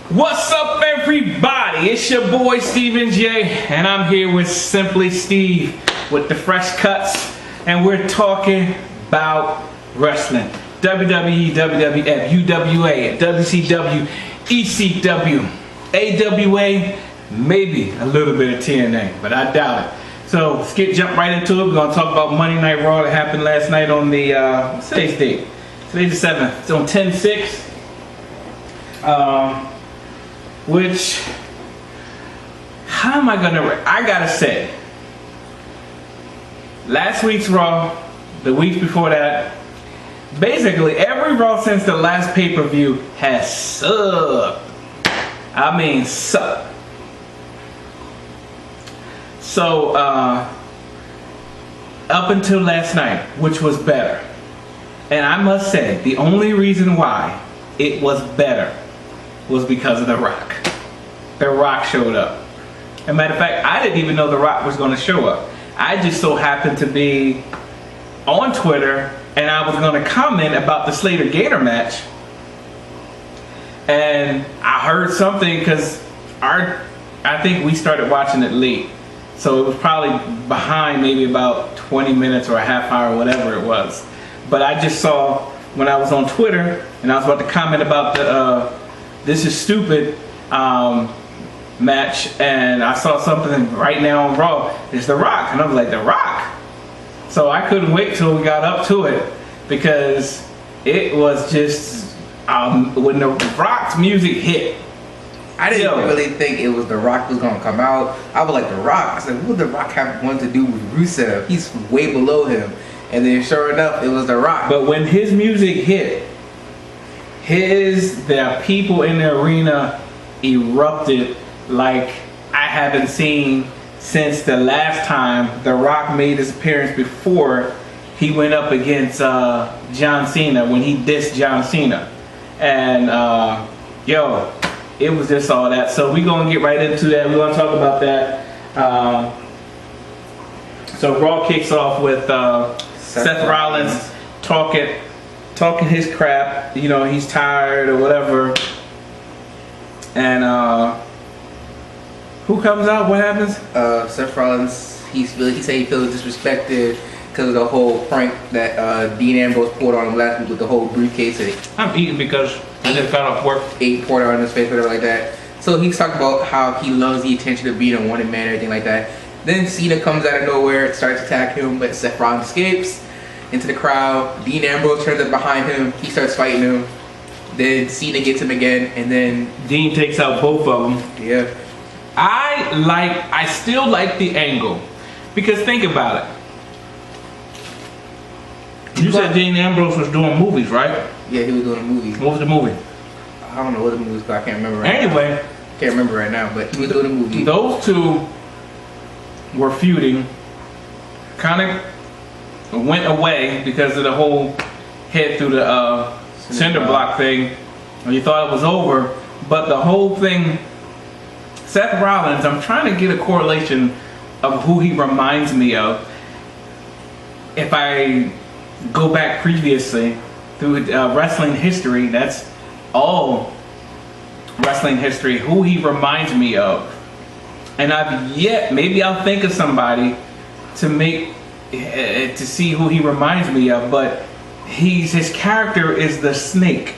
What's up, everybody? It's your boy Steven J, and I'm here with Simply Steve with the fresh cuts, and we're talking about wrestling. WWE, WWF, UWA, WCW, ECW, AWA, maybe a little bit of TNA, but I doubt it. So let's jump right into it. We're gonna talk about Monday Night Raw that happened last night on the what's today's date? Today's the 7th. It's on 10/6. Which, how am I gonna? I gotta say, last week's Raw, the weeks before that, basically every Raw since the last pay-per-view has sucked. I mean, sucked. So, up until last night, which was better. And I must say, the only reason why it was better was because of The Rock. The Rock showed up. As a matter of fact, I didn't even know The Rock was going to show up. I just so happened to be on Twitter, and I was going to comment about the Slater Gator match. And I heard something because I think we started watching it late. So it was probably behind maybe about 20 minutes or a half hour, whatever it was. But I just saw when I was on Twitter, and I was about to comment about the This Is Stupid match, and I saw something right now on Raw. It's The Rock, and I was like, The Rock? So I couldn't wait till we got up to it, because it was just when The Rock's music hit. I didn't really think it was The Rock was gonna come out. I was like, The Rock. I said, what would The Rock have one to do with Rusev? He's way below him. And then sure enough, it was The Rock. But when his music hit, the people in the arena erupted like I haven't seen since the last time The Rock made his appearance before he went up against John Cena, when he dissed John Cena. And it was just all that. So we're going to get right into that. We're going to talk about that. So Raw kicks off with Seth Rollins talking his crap. You know, he's tired or whatever. And who comes out? What happens? Seth Rollins, he said he feels disrespected because of the whole prank that Dean Ambrose poured on him last week with the whole briefcase. I'm eating because I just got off work. Poured on his face, whatever like that. So he's talking about how he loves the attention of being a wanted man, everything like that. Then Cena comes out of nowhere, starts attacking him, but Seth Rollins escapes into the crowd. Dean Ambrose turns up behind him. He starts fighting him. Then Cena gets him again, and then Dean takes out both of them. Yeah. I still like the angle, because think about it. You said Dean Ambrose was doing movies, right? Yeah, he was doing a movie. What was the movie? I don't know what the movie was called. I can't remember right now. Anyway. Can't remember right now, but he was doing a movie. Those two were feuding. Kind of went away because of the whole hit through the cinder block thing. And you thought it was over. But the whole thing, Seth Rollins, I'm trying to get a correlation of who he reminds me of. If I go back previously through wrestling history, that's all wrestling history, who he reminds me of. And maybe I'll think of somebody to see who he reminds me of, but his character is the snake,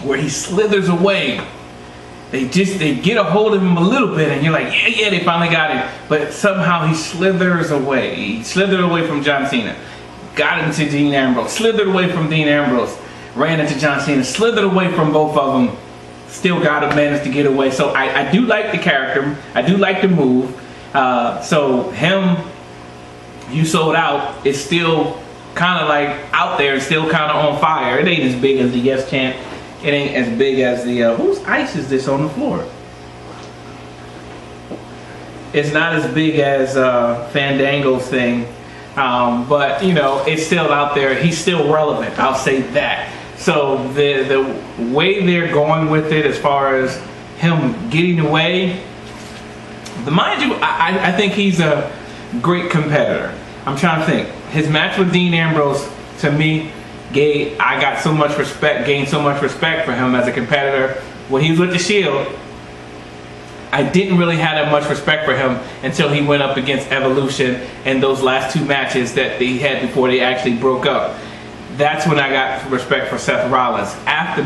where he slithers away. They get a hold of him a little bit, and you're like, yeah, they finally got him. But somehow he slithers away. He slithered away from John Cena, got into Dean Ambrose, slithered away from Dean Ambrose, ran into John Cena, slithered away from both of them, still managed to get away. So I do like the character. I do like the move. So him, you sold out, is still kind of like out there, still kind of on fire. It ain't as big as the Yes Chant. It ain't as big as the, whose ice is this on the floor? It's not as big as Fandango's thing. But, you know, it's still out there. He's still relevant. I'll say that. So the way they're going with it, as far as him getting away, mind you, I think he's a great competitor. I'm trying to think. His match with Dean Ambrose, to me, I got so much respect, gained so much respect for him as a competitor. When he was with the Shield, I didn't really have that much respect for him until he went up against Evolution in those last 2 matches that they had before they actually broke up. That's when I got respect for Seth Rollins.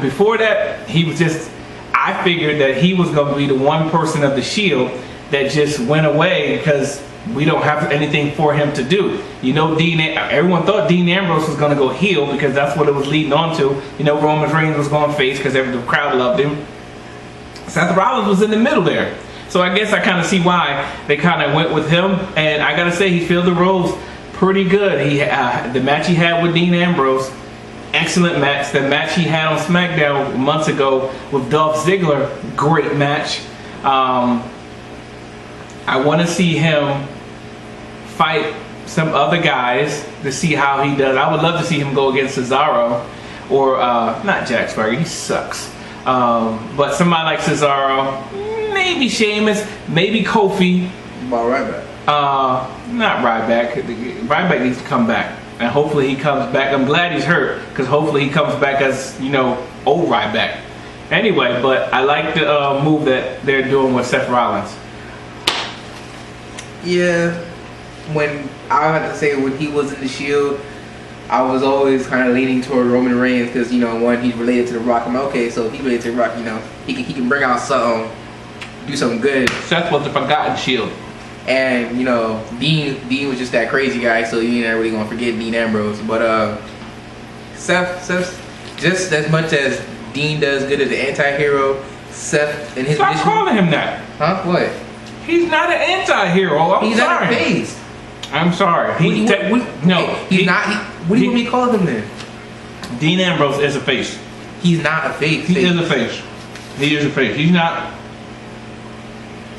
Before that, he was just, I figured that he was going to be the one person of the Shield that just went away because we don't have anything for him to do. You know, everyone thought Dean Ambrose was going to go heel because that's what it was leading on to. You know, Roman Reigns was going face because the crowd loved him. Seth Rollins was in the middle there. So I guess I kind of see why they kind of went with him. And I got to say, he filled the roles pretty good. The match he had with Dean Ambrose, excellent match. The match he had on SmackDown months ago with Dolph Ziggler, great match. I want to see him fight some other guys to see how he does. I would love to see him go against Cesaro or not Jack Swagger. He sucks. But somebody like Cesaro, maybe Sheamus, maybe Kofi. About Ryback. Not Ryback. Ryback needs to come back, and hopefully he comes back. I'm glad he's hurt because hopefully he comes back as old Ryback. Anyway, but I like the move that they're doing with Seth Rollins. Yeah, when he was in the Shield, I was always kind of leaning toward Roman Reigns because one, he's related to The Rock. I'm like, okay, so if he's related to The Rock, he can bring out something, do something good. Seth was the forgotten Shield, and Dean was just that crazy guy, so you ain't really gonna forget Dean Ambrose. But Seth, just as much as Dean does good as an anti-hero, Seth and his stop calling him that. Huh? What? He's not an anti-hero. He's not a face. I'm sorry. He's not. What do you want me to call him then? Dean Ambrose is a face. He's not a face. He is a face. He is a face. He's not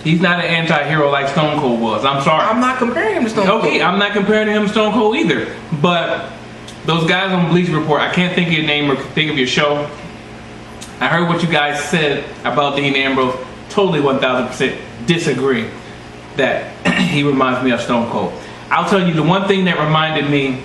an anti-hero like Stone Cold was. I'm sorry. I'm not comparing him to Stone Cold. Okay, I'm not comparing him to Stone Cold either. But those guys on Bleach Report, I can't think of your name or think of your show. I heard what you guys said about Dean Ambrose. Totally 1000% disagree that he reminds me of Stone Cold. I'll tell you the one thing that reminded me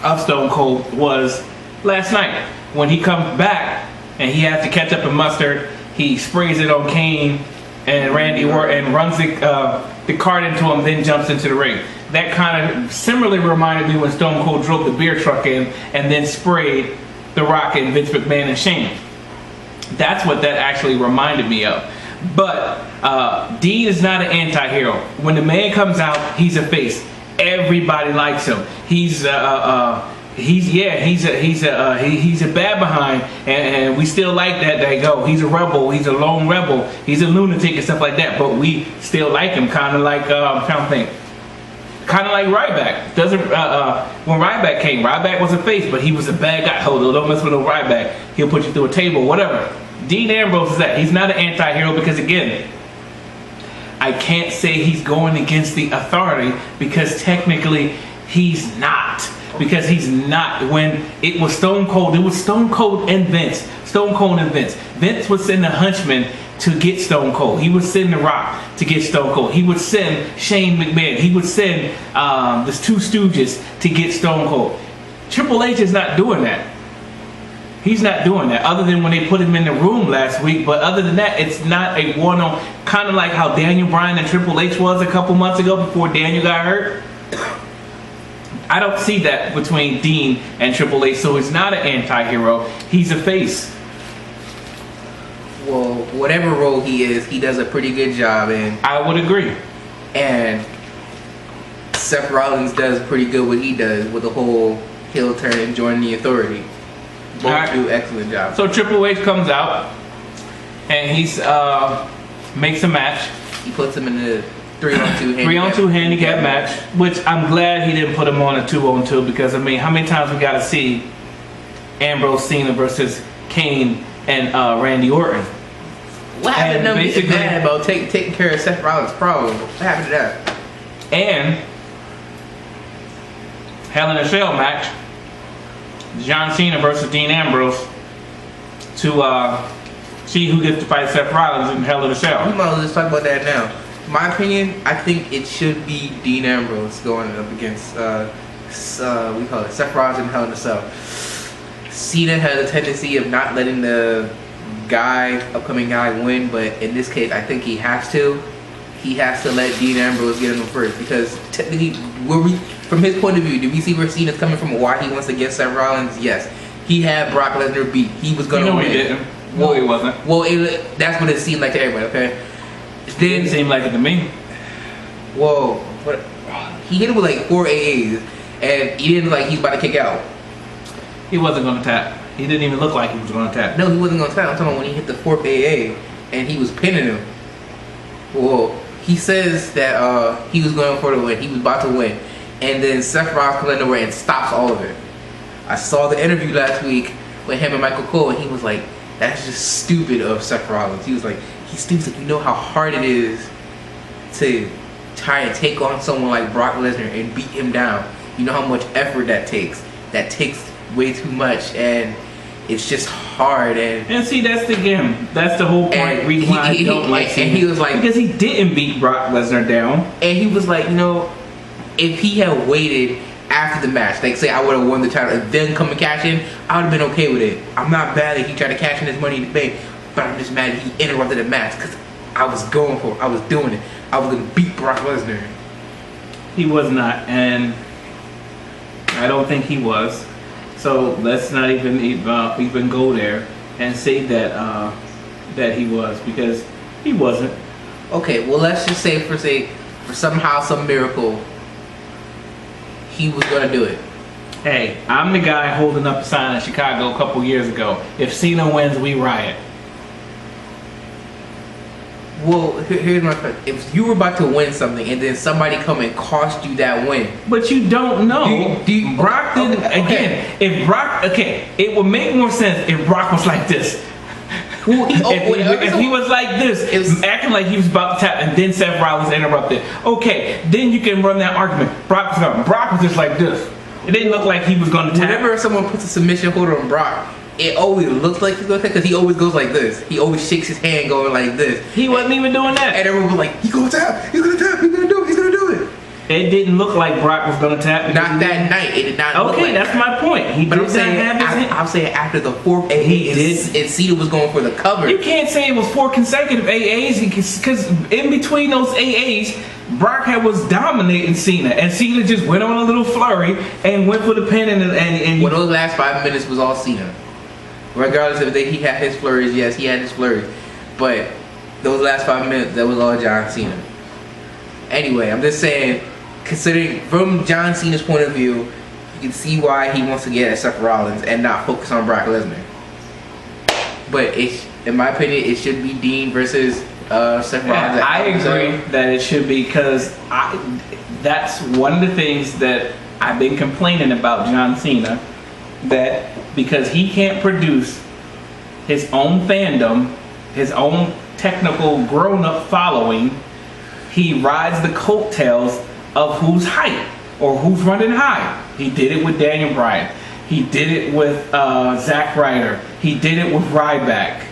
of Stone Cold was last night when he comes back and he has to catch up in mustard. He sprays it on Kane and Randy Orton and runs the cart into him, then jumps into the ring. That kind of similarly reminded me when Stone Cold drove the beer truck in and then sprayed The Rock and Vince McMahon and Shane. That's what that actually reminded me of. But Dean is not an anti-hero. When the man comes out, he's a face. Everybody likes him. He's a bad behind, and we still like that. They go. He's a rebel. He's a lone rebel. He's a lunatic and stuff like that. But we still like him. Kind of like I'm trying to think. Kind of like Ryback. When Ryback came, Ryback was a face, but he was a bad guy. Oh, don't mess with no Ryback. He'll put you through a table, whatever. Dean Ambrose is that. He's not an anti-hero because, again, I can't say he's going against the authority because technically he's not. Because he's not. When it was Stone Cold, it was Stone Cold and Vince. Stone Cold and Vince. Vince would send a henchman to get Stone Cold. He would send The Rock to get Stone Cold. He would send Shane McMahon. He would send the Two Stooges to get Stone Cold. Triple H is not doing that. He's not doing that, other than when they put him in the room last week. But other than that, it's not a one-on, kind of like how Daniel Bryan and Triple H was a couple months ago before Daniel got hurt. I don't see that between Dean and Triple H, so he's not an anti-hero. He's a face. Well, whatever role he is, he does a pretty good job in. I would agree. And Seth Rollins does pretty good what he does with the whole heel turn and joining the authority. Both do excellent jobs. So Triple H comes out and he's makes a match. He puts him in the 3-on-2 handicap match, which I'm glad he didn't put him on a 2-on-2 because, I mean, how many times we got to see Ambrose, Cena versus Kane and Randy Orton? What happened to them getting mad about taking care of Seth Rollins' problem? What happened to that? And Hell in a Cell match, John Cena versus Dean Ambrose to see who gets to fight Seth Rollins in Hell in a Cell. We might as well just talk about that now. In my opinion, I think it should be Dean Ambrose going up against Seth Rollins in Hell in a Cell. Cena has a tendency of not letting the upcoming guy win, but in this case, I think he has to. He has to let Dean Ambrose get him first, because technically, from his point of view, do we see where Cena's coming from, why he wants to get Seth Rollins? Yes. He had Brock Lesnar beat. He was going to win. He didn't. Well, he wasn't. Well, that's what it seemed like to everybody, okay? It didn't seem like it to me. Whoa. He hit him with like 4 AAs, and he didn't look like he was about to kick out. He wasn't going to tap. He didn't even look like he was going to tap. No, he wasn't going to tap. I'm talking about when he hit the 4th AA, and he was pinning him. Well, he says that he was going for the win. He was about to win. And then Seth Rollins comes out of nowhere and stops all of it. I saw the interview last week with him and Michael Cole, and he was like, that's just stupid of Seth Rollins. He was like, you know how hard it is to try and take on someone like Brock Lesnar and beat him down. You know how much effort that takes. That takes way too much, and it's just hard. And see, that's the game. That's the whole point. Reason why I don't like Cena. And he was like, because he didn't beat Brock Lesnar down. And he was like, if he had waited after the match, like say I would have won the title and then come and cash in, I would have been okay with it. I'm not mad that he tried to cash in his money in the bank, but I'm just mad that he interrupted the match, because I was going for it. I was doing it. I was going to beat Brock Lesnar. He was not, and I don't think he was. So let's not even go there and say that that he was, because he wasn't. Okay, well, let's just say for somehow, some miracle, he was gonna do it. Hey, I'm the guy holding up a sign in Chicago a couple years ago. If Cena wins, we riot. Well, here's my question. If you were about to win something and then somebody come and cost you that win, but you don't know. Brock didn't. Okay. Again, if Brock, it would make more sense if Brock was like this. Well, if he was like this, acting like he was about to tap, and then Seth Rollins interrupted. Okay, then you can run that argument. Brock was just like this. It didn't look like he was going to tap. Whenever someone puts a submission holder on Brock, it always looks like he's going to tap, because he always goes like this. He always shakes his hand going like this. He wasn't even doing that. And everyone was like, he's going to tap. He's going to tap. He's going to do it. He's going to do it. It didn't look like Brock was going to tap. Not that night. It did not look like that's my point. I'm saying after the 4th AA, and Cena was going for the cover. You can't say it was 4 consecutive AAs, because in between those AAs, Brock was dominating Cena, and Cena just went on a little flurry and went for the pin. And well, those last 5 minutes was all Cena. Regardless of he had his flurries, yes, he had his flurries, but those last 5 minutes, that was all John Cena. Anyway, I'm just saying, considering from John Cena's point of view, you can see why he wants to get at Seth Rollins and not focus on Brock Lesnar. But in my opinion, it should be Dean versus Seth Rollins. I agree that it should be, because that's one of the things that I've been complaining about John Cena, that because he can't produce his own fandom, his own technical grown-up following, he rides the coattails of who's hype or who's running high. He did it with Daniel Bryan. He did it with Zack Ryder. He did it with Ryback.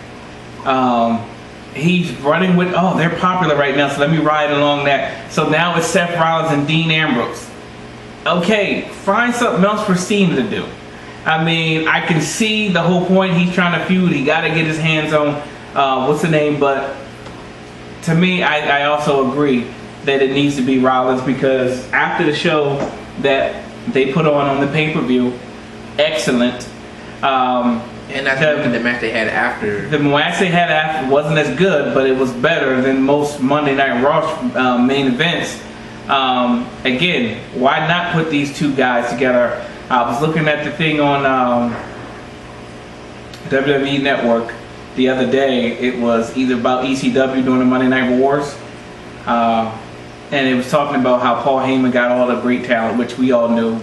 He's running with, they're popular right now, so let me ride along that. So now it's Seth Rollins and Dean Ambrose. Okay, find something else for Cena to do. I mean, I can see the whole point. He's trying to feud. He got to get his hands on, what's the name? But to me, I also agree that it needs to be Rollins, because after the show that they put on the pay-per-view, excellent. And that's the match they had after. The match they had after wasn't as good, but it was better than most Monday Night Raw main events. Again, why not put these two guys together? I was looking at the thing on WWE Network the other day. It was either about ECW doing the Monday Night Wars, and it was talking about how Paul Heyman got all the great talent, which we all knew.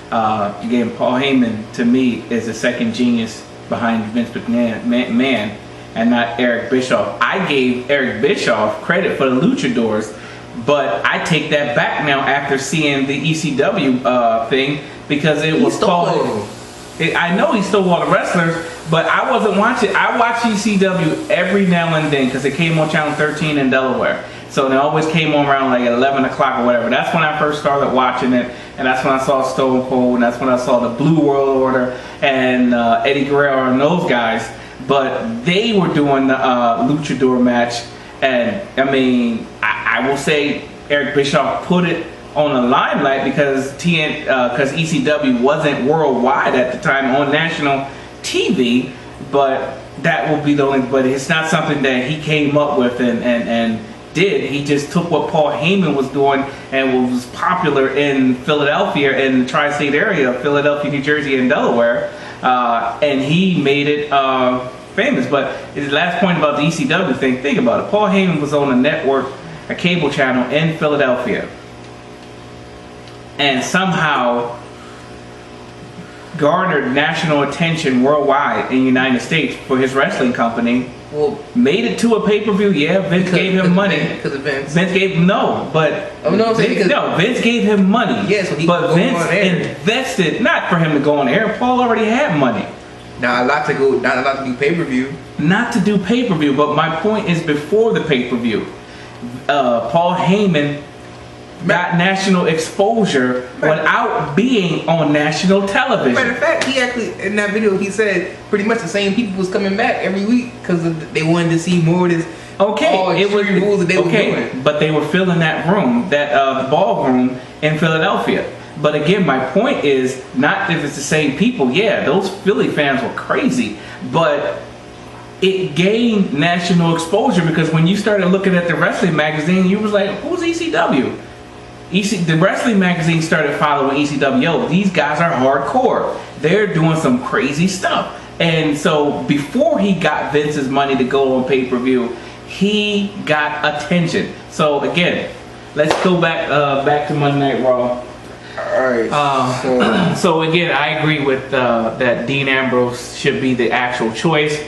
Again, Paul Heyman, to me, is the second genius behind Vince McMahon, and not Eric Bischoff. I gave Eric Bischoff credit for the Luchadors, but I take that back now after seeing the ECW thing, because it was Paul. I know he stole all the wrestlers, but I wasn't watching. I watch ECW every now and then because it came on Channel 13 in Delaware. So it always came on around like 11 o'clock or whatever. That's when I first started watching it. and that's when I saw Stone Cold, and that's when I saw the Blue World Order and Eddie Guerrero and those guys. But they were doing the luchador match, and I mean, I will say Eric Bischoff put it on the limelight because ECW wasn't worldwide at the time on national TV, but that will be the only. But it's not something that he came up with and did. He just took what Paul Heyman was doing and was popular in Philadelphia and the tri-state area, Philadelphia, New Jersey, and Delaware, and he made it famous. But the last point about the ECW thing, think about it. Paul Heyman was on a network, a cable channel in Philadelphia, and somehow garnered national attention worldwide in the United States for his wrestling company. Well, made it to a pay-per-view. Yeah, Vince gave him money. Because of Vince. Vince gave Vince gave him money. Yeah, so he but could Vince go on air. invested not for him to go on air. Paul already had money. Not allowed to do pay-per-view. Not to do pay-per-view, but my point is before the pay-per-view, Paul Heyman got national exposure without being on national television. Matter of fact, he actually, in that video, he said pretty much the same people was coming back every week because they wanted to see more of this. Okay, it was rules that they were doing. But they were filling that room, that ballroom in Philadelphia. But again, my point is not if it's the same people. Yeah, those Philly fans were crazy, but it gained national exposure because when you started looking at the wrestling magazine, you was like, "Who's ECW?" The wrestling magazine started following ECW. These guys are hardcore. They're doing some crazy stuff. And so before he got Vince's money to go on pay-per-view, he got attention. So again, let's go back to Monday Night Raw. Alright. So again, I agree with that Dean Ambrose should be the actual choice.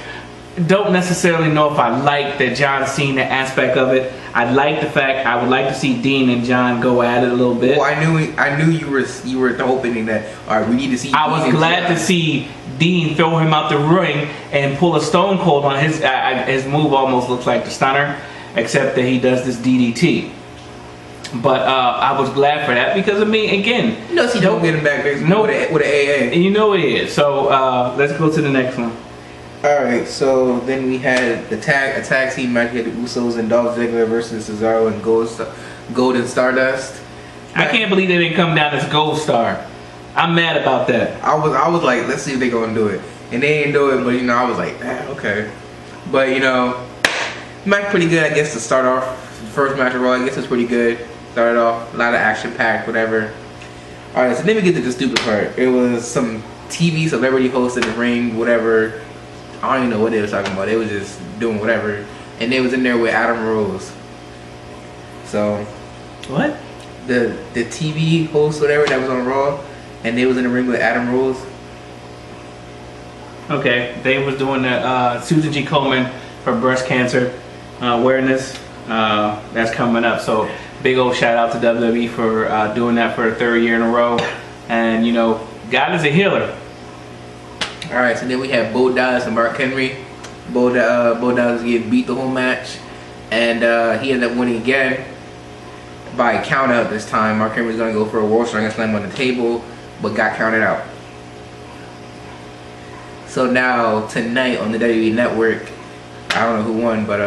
Don't necessarily know if I like the John Cena aspect of it. I like the fact I would like to see Dean and John go at it a little bit. Well, I knew you were hoping that we need to see. I was glad to see Dean throw him out the ring and pull a Stone Cold on his move. Almost looks like the Stunner, except that he does this DDT. But I was glad for that because I mean, again, he don't get him back there with an AA. You know it is. So let's go to the next one. Alright, so then we had a tag team match. We had the Usos and Dolph Ziggler versus Cesaro and Golden Stardust. I can't believe they didn't come down as Gold Star. I'm mad about that. I was like, let's see if they gonna do it, and they didn't do it. But I was like, okay. But match pretty good, I guess, to start off. The first match of Raw, I guess, was pretty good. Started off a lot of action packed, whatever. Alright, so then we get to the stupid part. It was some TV celebrity host in the ring, whatever. I don't even know what they were talking about. They was just doing whatever, and they was in there with Adam Rose. So, what? The TV host, whatever, that was on Raw, and they was in the ring with Adam Rose. Okay, they was doing the Susan G. Komen for breast cancer awareness. That's coming up. So, big old shout out to WWE for doing that for the third year in a row. And God is a healer. Alright, so then we have Bo Dallas and Mark Henry. Bo Dallas get beat the whole match, and he ended up winning again by count out this time. Mark Henry was going to go for a World Strong Slam on the table, but got counted out. So now, tonight on the WWE Network, I don't know who won, but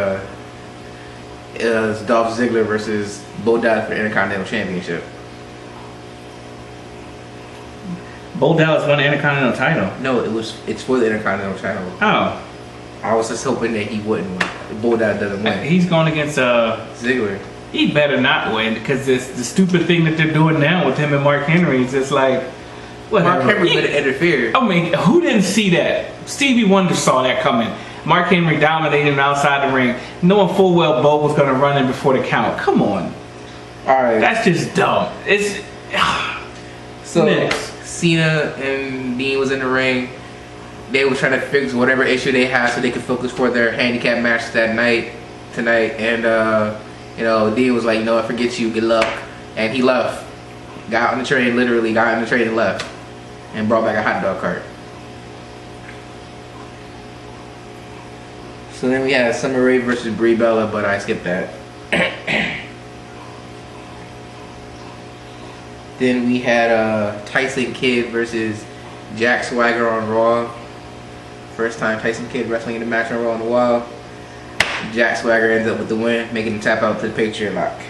it was Dolph Ziggler versus Bo Dallas for the Intercontinental Championship. Bo Dallas won the Intercontinental title. No, it's for the Intercontinental title. Oh. I was just hoping that he wouldn't win. Bo Dallas doesn't win. He's going against Ziggler. He better not win because the stupid thing that they're doing now with him and Mark Henry is just like, whatever. Mark Henry better interfere. I mean, who didn't see that? Stevie Wonder saw that coming. Mark Henry dominating him outside the ring, knowing full well Bo was going to run in before the count. Come on. Alright. That's just dumb. It's... So, next. Cena and Dean was in the ring. They were trying to fix whatever issue they had so they could focus for their handicap match tonight. And Dean was like, I forget you, good luck. And he left. Got on the train, literally got on the train and left. And brought back a hot dog cart. So then we had Summer Rae versus Brie Bella, but I skipped that. Then we had Tyson Kidd versus Jack Swagger on Raw. First time Tyson Kidd wrestling in a match on Raw in a while. Jack Swagger ends up with the win, making him tap out to the picture lock.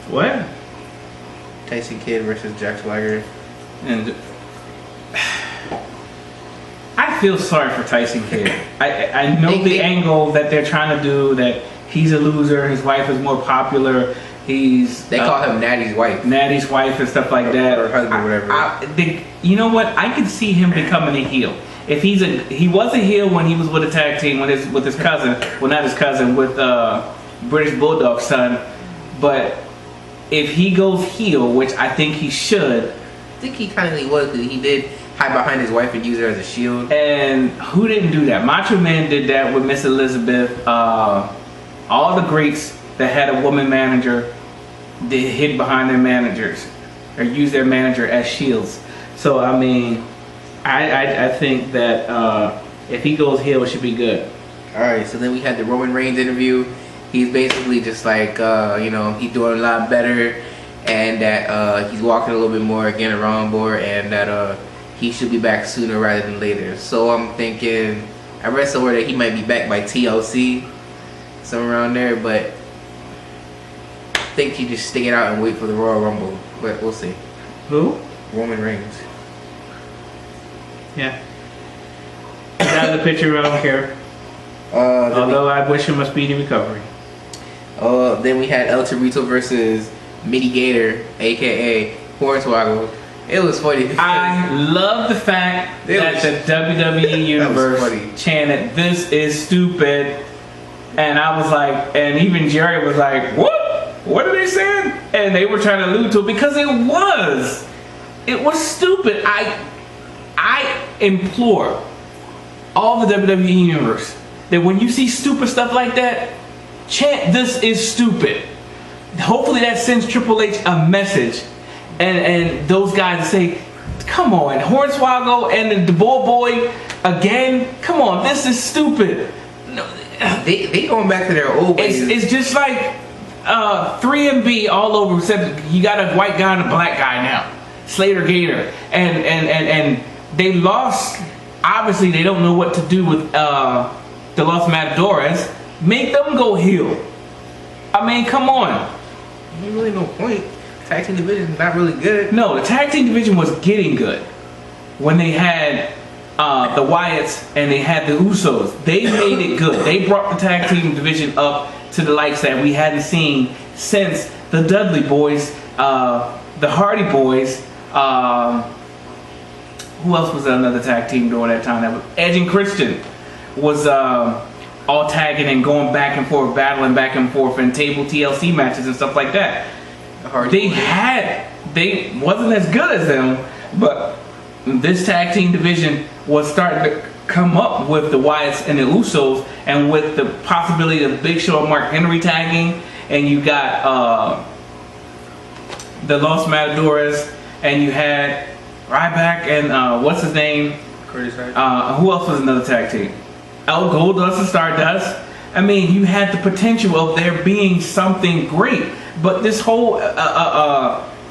What? Tyson Kidd versus Jack Swagger. And I feel sorry for Tyson Kidd. I know the angle that they're trying to do, that he's a loser, his wife is more popular. They call him Natty's wife. Natty's wife and stuff like that. Or husband, whatever. You know what? I could see him becoming a heel. If he was a heel when he was with a tag team with his cousin. Well, not his cousin, with British Bulldog's son. But if he goes heel, which I think he should. I think he kind of was, because he did hide behind his wife and use her as a shield. And who didn't do that? Macho Man did that with Miss Elizabeth. All the greats that had a woman manager, they hid behind their managers or use their manager as shields. So I mean, I think that if he goes heel, it should be good. All right. So then we had the Roman Reigns interview. He's basically just like he's doing a lot better, and that he's walking a little bit more, getting around more, and that he should be back sooner rather than later. So I'm thinking, I read somewhere that he might be back by TLC, somewhere around there, but I think he just stick it out and wait for the Royal Rumble. But we'll see. Who? Roman Reigns. Yeah. He's out of the picture. I don't care. Although I wish him a speedy recovery. Then we had El Torito versus Mini Gator, aka Hornswoggle. It was funny. I love the fact that the WWE Universe chanted, "This is stupid," and I was like, and even Jerry was like, "What? What are they saying?" And they were trying to allude to it because it was stupid. I implore all the WWE Universe that when you see stupid stuff like that, chant, "This is stupid." Hopefully that sends Triple H a message, and those guys say, "Come on, Hornswoggle and the Bull Boy again. Come on, this is stupid." No, they going back to their old ways. It's just like 3MB all over. Except you got a white guy and a black guy now, Slater Gator, and they lost. Obviously, they don't know what to do with the Los Matadores. Make them go heel. I mean, come on. Ain't really no point. Tag team division is not really good. No, the tag team division was getting good when they had the Wyatts and they had the Usos. They made it good. They brought the tag team division up to the lights that we hadn't seen since the Dudley Boys, the Hardy Boys. Who else was another tag team during that time? That was Edge and Christian was all tagging and going back and forth, battling back and forth in table TLC matches and stuff like that. They wasn't as good as them, but this tag team division was starting to come up with the Wyatts and the Usos, and with the possibility of Big Show and Mark Henry tagging, and you got the Los Matadores, and you had Ryback and what's his name? Curtis Hart. Who else was another tag team? El Goldust and Stardust. I mean, you had the potential of there being something great, but this whole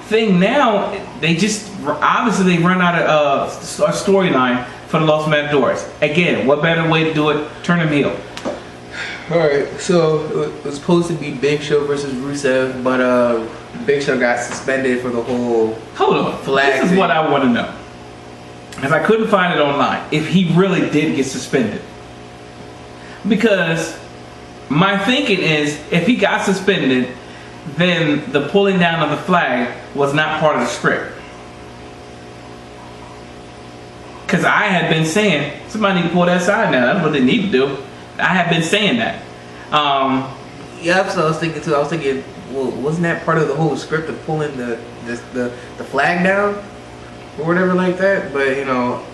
thing now, they just obviously they run out of a storyline for the Los Matadors. Again, what better way to do it? Turn them heel. All right, so it was supposed to be Big Show versus Rusev, but Big Show got suspended for the whole flag. This is what I want to know, because I couldn't find it online. If he really did get suspended. Because my thinking is, if he got suspended, then the pulling down of the flag was not part of the script. Because I had been saying, somebody need to pull that side now. That's what they need to do. I have been saying that. Yeah, so I was thinking too. I was thinking, well, wasn't that part of the whole script of pulling the flag down or whatever like that? But you know,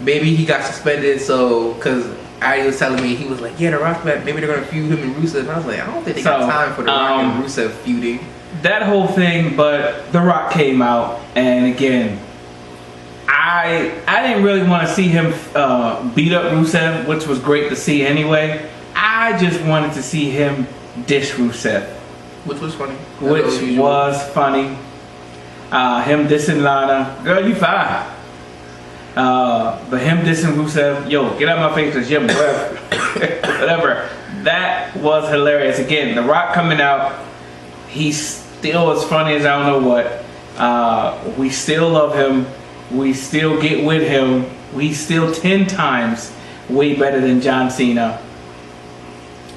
maybe he got suspended. So because Adi was telling me, he was like, yeah, the Rock, maybe they're gonna feud him and Rusev. And I was like, I don't think they got time for the Rock and Rusev feuding. That whole thing, but The Rock came out, and again, I didn't really want to see him beat up Rusev, which was great to see anyway. I just wanted to see him dish Rusev. Which was funny. Which was funny. Him dissing Lana. Girl, you fine. But him dissing Rusev. Yo, get out of my face, cause Jim, whatever. That was hilarious. Again, The Rock coming out. He's still as funny as I don't know what. We still love him. We still get with him. We still 10 times way better than John Cena.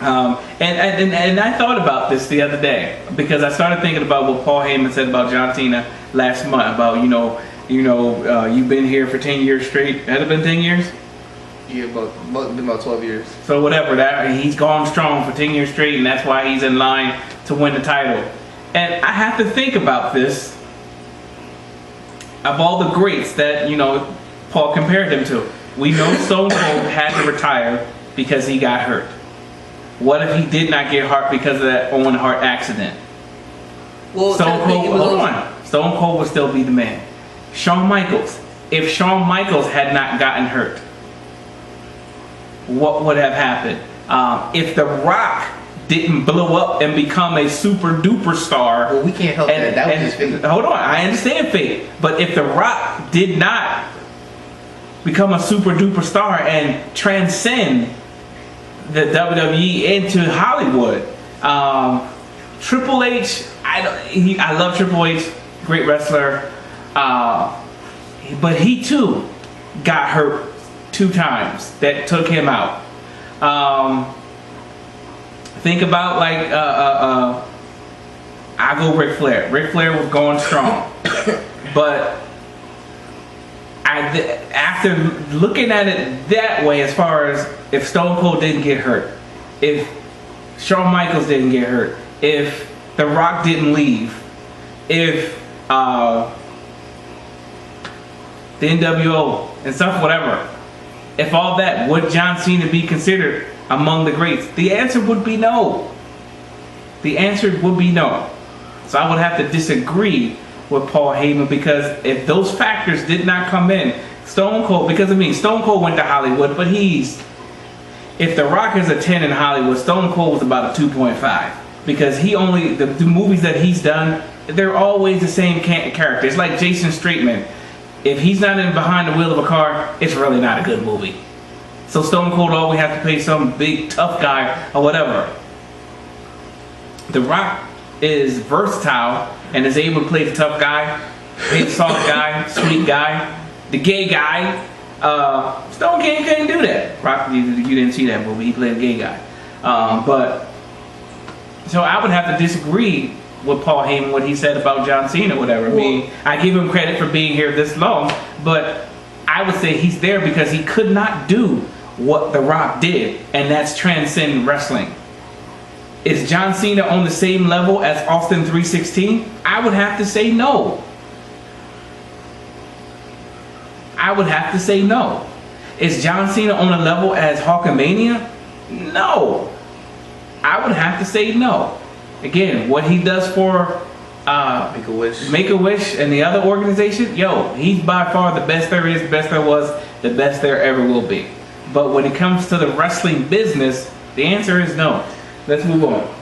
And I thought about this the other day because I started thinking about what Paul Heyman said about John Cena last month about you've been here for 10 years straight. Has it been 10 years? Yeah, about 12 years. So whatever, that he's gone strong for 10 years straight, and that's why he's in line to win the title. And I have to think about this. Of all the greats that Paul compared him to, we know Stone Cold had to retire because he got hurt. What if he did not get hurt because of that Owen Hart accident? Well, Stone Cold would still be the man. Shawn Michaels. If Shawn Michaels had not gotten hurt, what would have happened? If The Rock didn't blow up and become a super duper star. Well, we can't help that. That was his fate. Hold on, I understand fate. But if The Rock did not become a super duper star and transcend the WWE into Hollywood, Triple H, I love Triple H, great wrestler, but he too got hurt 2 times that took him out. Think about I go Ric Flair. Ric Flair was going strong, but after looking at it that way, as far as if Stone Cold didn't get hurt, if Shawn Michaels didn't get hurt, if The Rock didn't leave, if the NWO and stuff, whatever, if all that, would John Cena be considered among the greats? The answer would be no. The answer would be no. So I would have to disagree with Paul Heyman, because if those factors did not come in, Stone Cold went to Hollywood, but if The Rock is a 10 in Hollywood, Stone Cold was about a 2.5, because the movies that he's done, they're always the same character. It's like Jason Statham. If he's not in behind the wheel of a car, it's really not a good movie. So Stone Cold always have to play some big tough guy or whatever. The Rock is versatile and is able to play the tough guy, play the soft guy, sweet guy, the gay guy. Stone Cold couldn't do that. Rock, you didn't see that movie. He played a gay guy. So I would have to disagree with Paul Heyman, what he said about John Cena, whatever. I give him credit for being here this long, but I would say he's there because he could not do what The Rock did, and that's transcend wrestling. Is John Cena on the same level as Austin 316? I would have to say no. I would have to say no. Is John Cena on a level as Hulkamania? No. I would have to say no. Again, what he does for Make-A-Wish and the other organization, he's by far the best there is, the best there was, the best there ever will be. But when it comes to the wrestling business, the answer is no. Let's move on.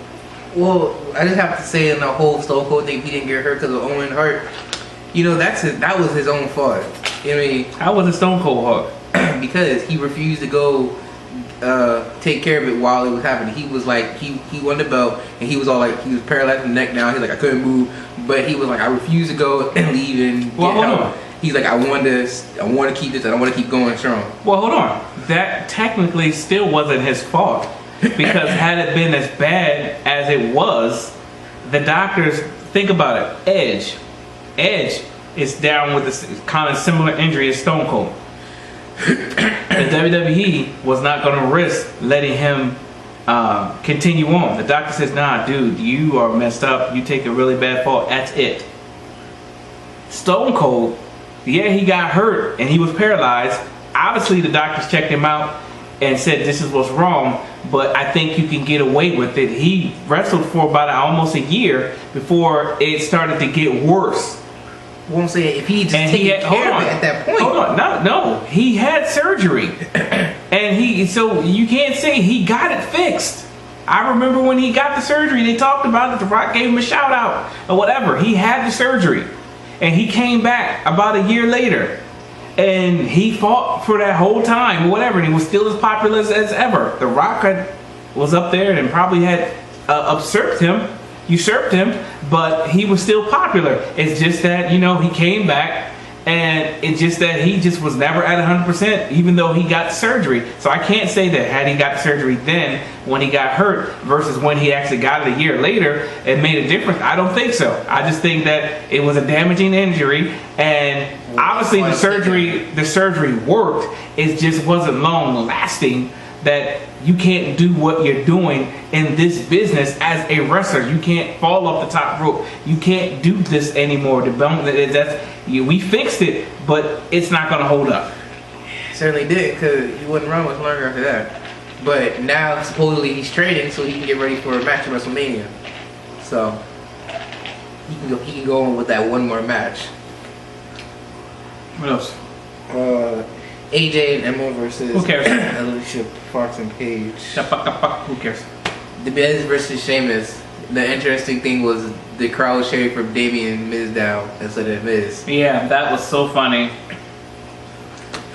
Well, I just have to say, in the whole Stone Cold thing, he didn't get hurt because of Owen Hart. That was his own fault. How was it Stone Cold Hart? Because he refused to go take care of it while it was happening. He was like, he won the belt, and he was all like, he was paralyzed from the neck down. He's like, I couldn't move, but he was like, I refuse to go and leave and get help. He's like, I want to keep this, and I want to keep going strong. Well, hold on. That technically still wasn't his fault, because had it been as bad as it was, the doctors, think about it. Edge is down with this kind of similar injury as Stone Cold. The WWE was not going to risk letting him continue on. The doctor says, nah, dude, you are messed up. You take a really bad fall. That's it. Stone Cold, he got hurt and he was paralyzed. Obviously, the doctors checked him out and said, this is what's wrong, but I think you can get away with it. He wrestled for about almost a year before it started to get worse. Won't say if he just taken care of it at that point. Hold on, no, he had surgery, and so you can't say he got it fixed. I remember when he got the surgery, they talked about it. The Rock gave him a shout out or whatever. He had the surgery, and he came back about a year later, and he fought for that whole time or whatever, and he was still as popular as ever. The Rock was up there and probably had usurped him, but he was still popular. It's just that, you know, he came back, and it's just that he just was never at 100%, even though he got surgery. So I can't say that had he got the surgery then when he got hurt versus when he actually got it a year later, it made a difference. I don't think so. I just think that it was a damaging injury, and obviously the surgery worked. It just wasn't long lasting. That you can't do what you're doing in this business as a wrestler. You can't fall off the top rope. You can't do this anymore. We fixed it, but it's not going to hold up. Certainly did, because he wouldn't run much longer after that. But now supposedly he's training so he can get ready for a match at WrestleMania. So he can go on with that one more match. What else? AJ and Emma versus who cares? Alicia Fox and Paige. Who cares? The Miz versus Sheamus. The interesting thing was the crowd was cheering for Damien Miz down instead of Miz. Yeah, that was so funny.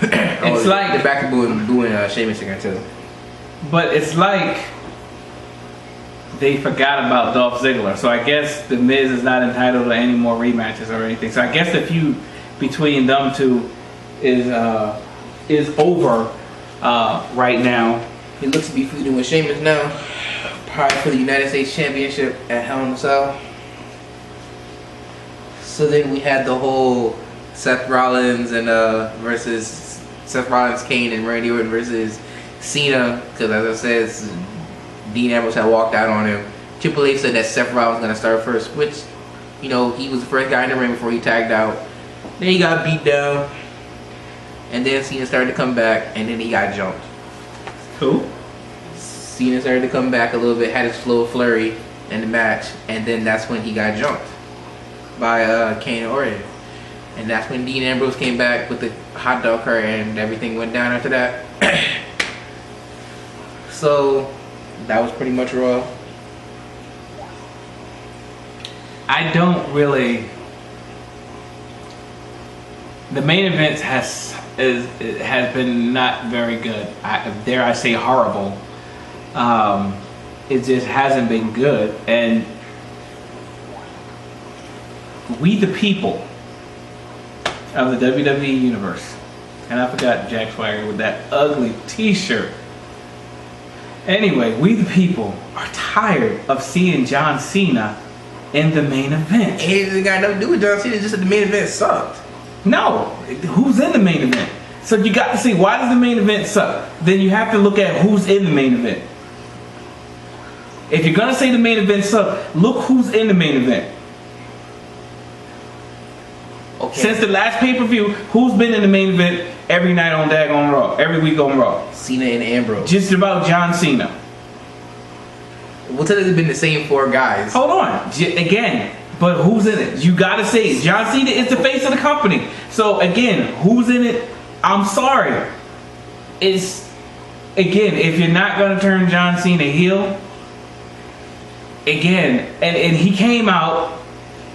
It's like they're back to booing Sheamus again too. But it's like they forgot about Dolph Ziggler. So I guess the Miz is not entitled to any more rematches or anything. So I guess the feud between them two is over right now. He looks to be feuding with Sheamus now, probably for the United States Championship at Hell in a Cell. So then we had the whole Seth Rollins and versus Seth Rollins, Kane, and Randy Orton versus Cena, because as I said, Dean Ambrose had walked out on him. Triple H said that Seth Rollins was gonna start first, which, you know, he was the first guy in the ring before he tagged out. Then he got beat down. And then Cena started to come back, and then he got jumped. Who? Cena started to come back a little bit, had his little flurry in the match, and then that's when he got jumped by Kane and Orton. And that's when Dean Ambrose came back with the hot dog cart, and everything went down after that. So that was pretty much Raw. I don't really. The main event has been not very good. Dare I say horrible. It just hasn't been good, and we the people of the WWE universe, and I forgot Jack Swagger with that ugly t-shirt. Anyway, we the people are tired of seeing John Cena in the main event. It ain't got nothing to do with John Cena, it's just that the main event sucked. No, who's in the main event? So you got to see, why does the main event suck? Then you have to look at who's in the main event. If you're gonna say the main event suck, look who's in the main event. Okay. Since the last pay-per-view, who's been in the main event every night on Daggone Raw, every week on Raw? Cena and Ambrose. Just about John Cena. Well, it's been the same four guys. Hold on, again. But who's in it? You gotta say John Cena is the face of the company. So again, who's in it? I'm sorry. It's again, if you're not gonna turn John Cena heel, again, and he came out,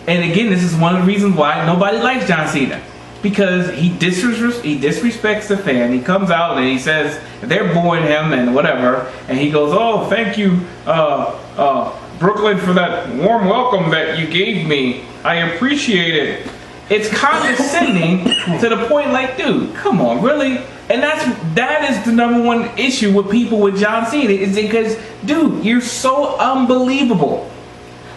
and again, this is one of the reasons why nobody likes John Cena. Because he disrespects the fan. He comes out and he says they're booing him and whatever, and he goes, "Oh, thank you, Brooklyn, for that warm welcome that you gave me. I appreciate it." It's condescending to the point, like, dude, come on, really? And that is the number one issue with people with John Cena, is because, dude, you're so unbelievable.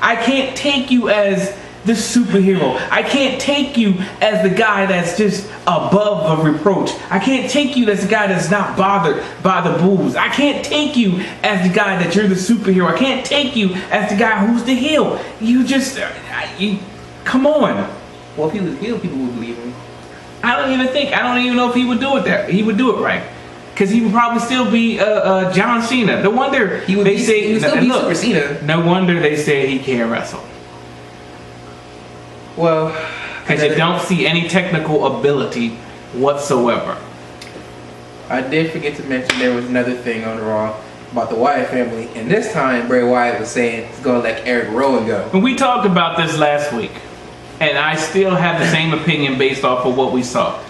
I can't take you as the superhero. I can't take you as the guy that's just above a reproach. I can't take you as the guy that's not bothered by the boos. I can't take you as the guy that you're the superhero. I can't take you as the guy who's the heel. You just, come on. Well, if he was heel, people would believe him. I don't even know if he would do it there. He would do it right. Because he would probably still be John Cena. No wonder he would still be Super Cena. No wonder they say he can't wrestle. Well, because you don't see any technical ability whatsoever. I did forget to mention there was another thing on Raw. about the Wyatt family, and this time Bray Wyatt was saying he's gonna let Eric Rowan go. And we talked about this last week, and I still have the same opinion based off of what we saw.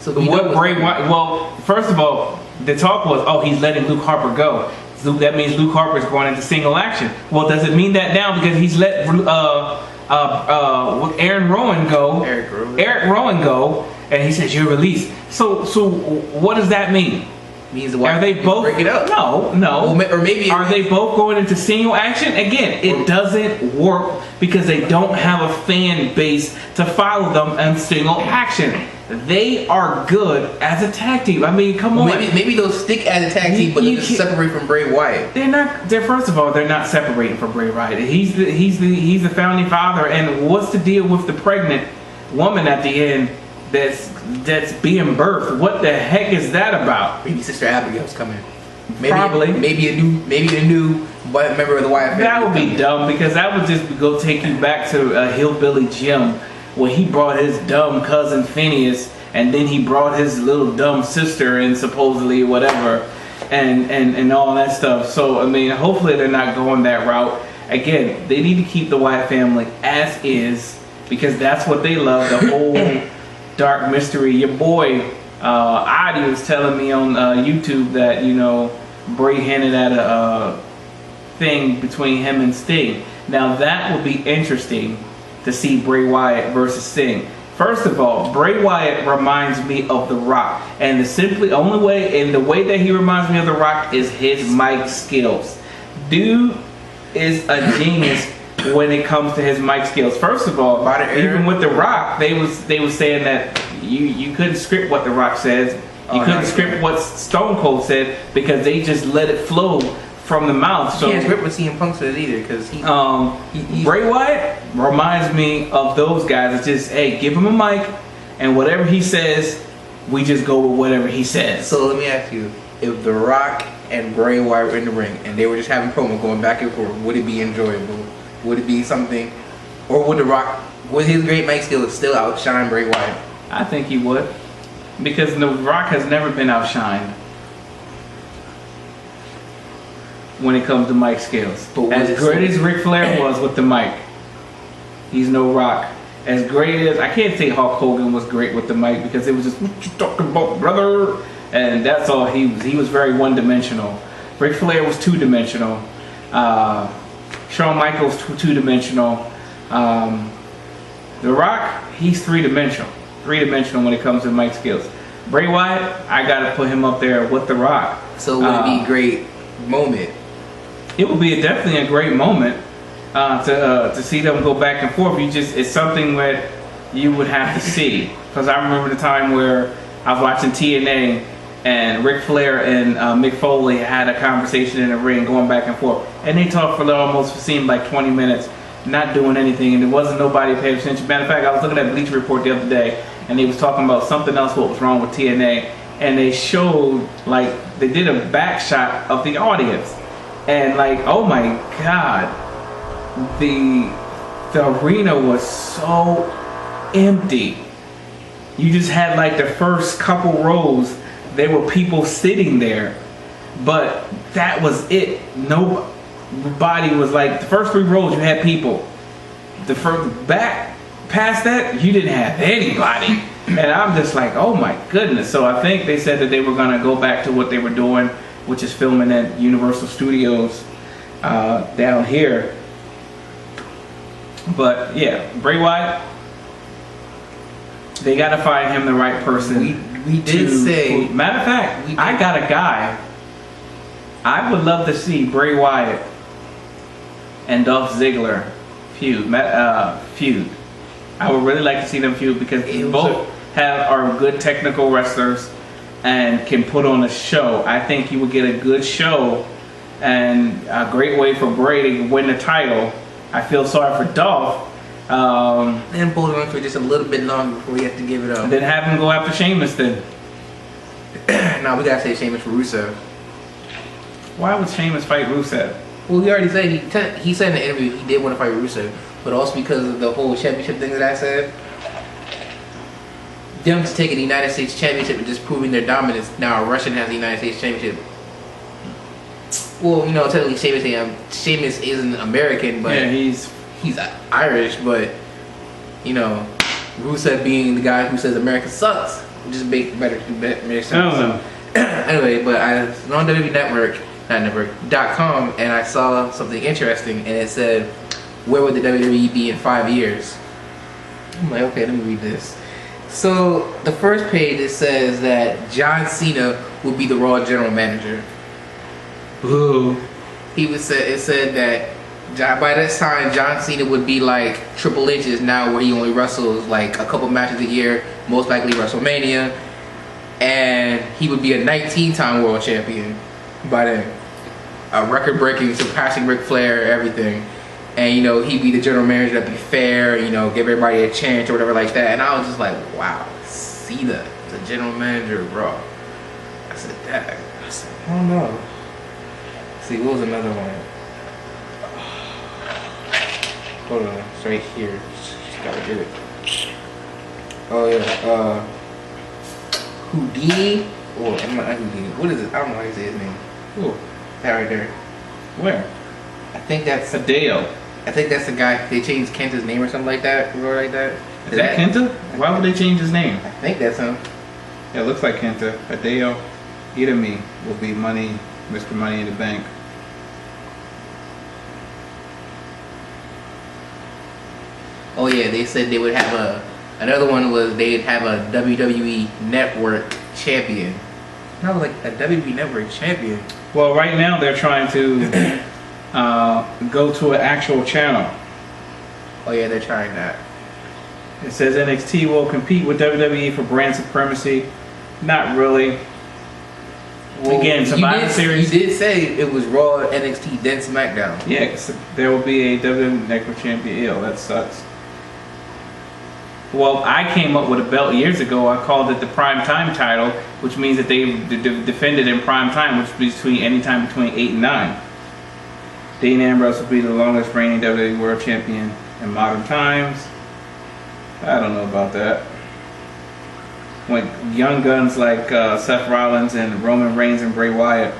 So what Bray Wyatt? Well, first of all, the talk was, oh, he's letting Luke Harper go. So that means Luke Harper is going into single action. Well, does it mean that now because he's let Aaron Rowan go? Eric Rowan go, and he says you're released. So what does that mean? Means are they both break it up? No. Well, or maybe are they both going into single action? Again, it doesn't work because they don't have a fan base to follow them in single action. They are good as a tag team. I mean, come on. Maybe they'll stick as a tag team, but they'll just separate from Bray Wyatt. They're not. First of all, they're not separating from Bray Wyatt. He's the founding father. And what's the deal with the pregnant woman at the end that's being birthed? What the heck is that about? Maybe Sister Abigail's coming. Probably. Maybe a new member of the Wyatt family. That would be dumb because that would just go take you back to Hillbilly Jim. Well, he brought his dumb cousin Phineas, and then he brought his little dumb sister and supposedly whatever, and all that stuff. So, I mean, hopefully they're not going that route. Again, they need to keep the Wyatt family as is because that's what they love, the whole dark mystery. Your boy, Adi was telling me on YouTube that, you know, Bray hinted at a thing between him and Sting. Now, that would be interesting to see Bray Wyatt versus Sting. First of all, Bray Wyatt reminds me of The Rock, and the way that he reminds me of The Rock is his mic skills. Dude is a genius when it comes to his mic skills. First of all, even with The Rock, they was saying that you couldn't script what The Rock says. You couldn't script what Stone Cold said because they just let it flow from the mouth. So you can't script what CM Punk says either because Bray Wyatt reminds me of those guys. It's just, hey, give him a mic and whatever he says, we just go with whatever he says. So let me ask you, if The Rock and Bray Wyatt were in the ring and they were just having promo going back and forth, would it be enjoyable? Would it be something, or would The Rock, with his great mic skills, still outshine Bray Wyatt? I think he would, because The Rock has never been outshined when it comes to mic skills. As great as Ric Flair was with the mic, he's no Rock. As great as, I can't say Hulk Hogan was great with the mic because it was just, what you talking about, brother? And that's all he was. He was very one-dimensional. Ric Flair was two-dimensional. Shawn Michaels two-dimensional. The Rock, he's three-dimensional. Three-dimensional when it comes to mic skills. Bray Wyatt, I gotta put him up there with The Rock. So would it be a great moment? It would be definitely a great moment to see them go back and forth. It's something that you would have to see. Because I remember the time where I was watching TNA and Ric Flair and Mick Foley had a conversation in the ring going back and forth. And they talked for almost seemed like 20 minutes, not doing anything, and there wasn't nobody paying attention. Matter of fact, I was looking at Bleacher Report the other day, and they was talking about something else, what was wrong with TNA, and they showed, like, they did a back shot of the audience, and like, oh my God, the arena was so empty. You just had like the first couple rows, there were people sitting there, but that was it. Nobody was like, the first 3 rows you had people. The first back past that, you didn't have anybody. And I'm just like, oh my goodness. So I think they said that they were gonna go back to what they were doing, which is filming at Universal Studios down here. But yeah, Bray Wyatt, they gotta find him the right person. We did say, matter of fact, I got a guy. I would love to see Bray Wyatt and Dolph Ziggler feud. I would really like to see them feud because both are good technical wrestlers and can put on a show. I think you would get a good show and a great way for Bray to win the title. I feel sorry for Dolph. And hold on for just a little bit longer before we have to give it up. And then have him go after Sheamus then. No, we gotta say Sheamus for Rusev. Why would Sheamus fight Rusev? Well, he already said, he said in the interview he did want to fight Rusev, but also because of the whole championship thing that I said. Them just taking the United States Championship and just proving their dominance. Now a Russian has the United States Championship. well, you know, technically Sheamus isn't American, but Yeah, he's Irish. But you know, Rusev being the guy who says America sucks, just makes sense. I don't know. Anyway, but I was on WWE.com, and I saw something interesting, and it said, "Where would the WWE be in 5 years?" I'm like, okay, let me read this. So the first page, it says that John Cena would be the Raw general manager. Boo. It said that by this time John Cena would be like Triple H is now, where he only wrestles like a couple matches a year, most likely WrestleMania, and he would be a 19-time world champion by then, a record-breaking, surpassing Ric Flair, everything. And you know, he'd be the general manager that'd be fair, you know, give everybody a chance or whatever like that. And I was just like, wow, Cena, the general manager of Raw. I said, that. I said, I don't know. Let's see, what was another one? Hold on, it's right here. Just gotta get it. Oh yeah, Houdini? Or I'm not Houdini. What is it? I don't know how you say his name. Ooh. That right there. Where? I think that's Hideo. I think that's the guy. They changed Kenta's name or something like that. Or like that. Is that Kenta? Why would they change his name? I think that's him. Yeah, it looks like Kenta. Hideo Itami will be Mr. Money in the Bank. Oh yeah, they said they would have another one was they'd have a WWE Network champion. And I was like, a WWE Network champion? Well, right now they're trying to go to an actual channel. Oh yeah, they're trying that. It says NXT will compete with WWE for brand supremacy. Not really. Well, Again, Survivor Series. You did say it was Raw, NXT, then SmackDown. Yeah, 'cause there will be a WWE Network champion. Ew, that sucks. Well, I came up with a belt years ago. I called it the Prime Time title, which means that they defended in prime time, which is any time between 8 and 9. Dean Ambrose will be the longest reigning WWE World Champion in modern times. I don't know about that. When young guns like Seth Rollins and Roman Reigns and Bray Wyatt,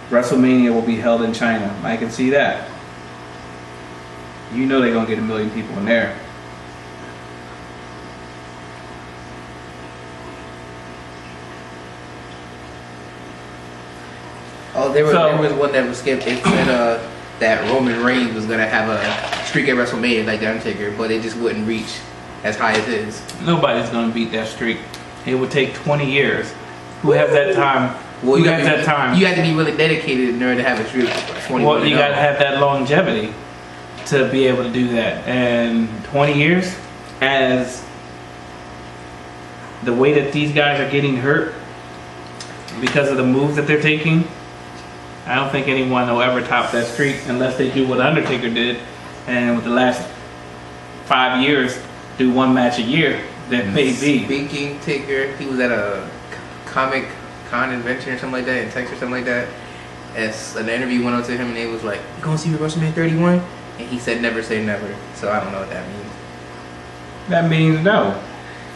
WrestleMania will be held in China. I can see that. You know they're going to get 1 million people in there. Oh, there was one that was skipped. It said that Roman Reigns was gonna have a streak at WrestleMania like the Undertaker, but it just wouldn't reach as high as his. Nobody's gonna beat that streak. It would take 20 years. Who has that time? Well, Who has that time? You have to be really dedicated in order to have a streak. 20 Well, you gotta have that longevity to be able to do that. And 20 years, as the way that these guys are getting hurt because of the moves that they're taking, I don't think anyone will ever top that streak unless they do what Undertaker did, and with the last 5 years, do 1 match a year. That may be. Speaking Taker, he was at a Comic Con convention or something like that in Texas or something like that. As an interview went out to him, and they was like, "You gonna see me at WrestleMania 31?" And he said, "Never say never." So I don't know what that means. That means no.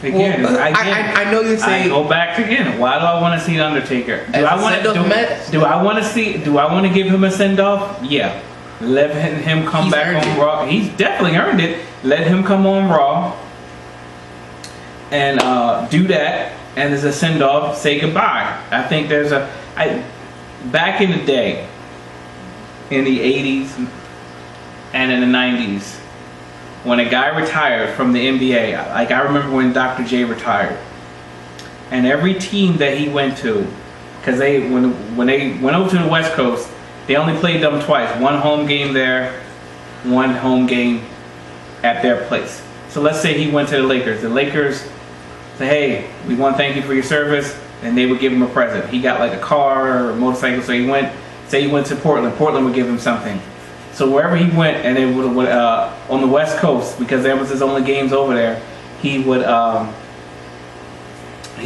Again, well, I know you're saying. I go back again. Why do I want to see the Undertaker? Do I want to give him a send off? Yeah. Let him come back on Raw. He's definitely earned it. Let him come on Raw and do that. And as a send off, say goodbye. I think there's back in the day, in the 80s and in the 90s. When a guy retired from the NBA, like I remember when Dr. J retired, and every team that he went to, because when they went over to the West Coast, they only played them twice. 1 home game there, 1 home game at their place. So let's say he went to the Lakers. The Lakers say, "Hey, we want to thank you for your service," and they would give him a present. He got like a car or a motorcycle, so he went to Portland. Portland would give him something. So wherever he went, and they would on the West Coast, because there was his only games over there, they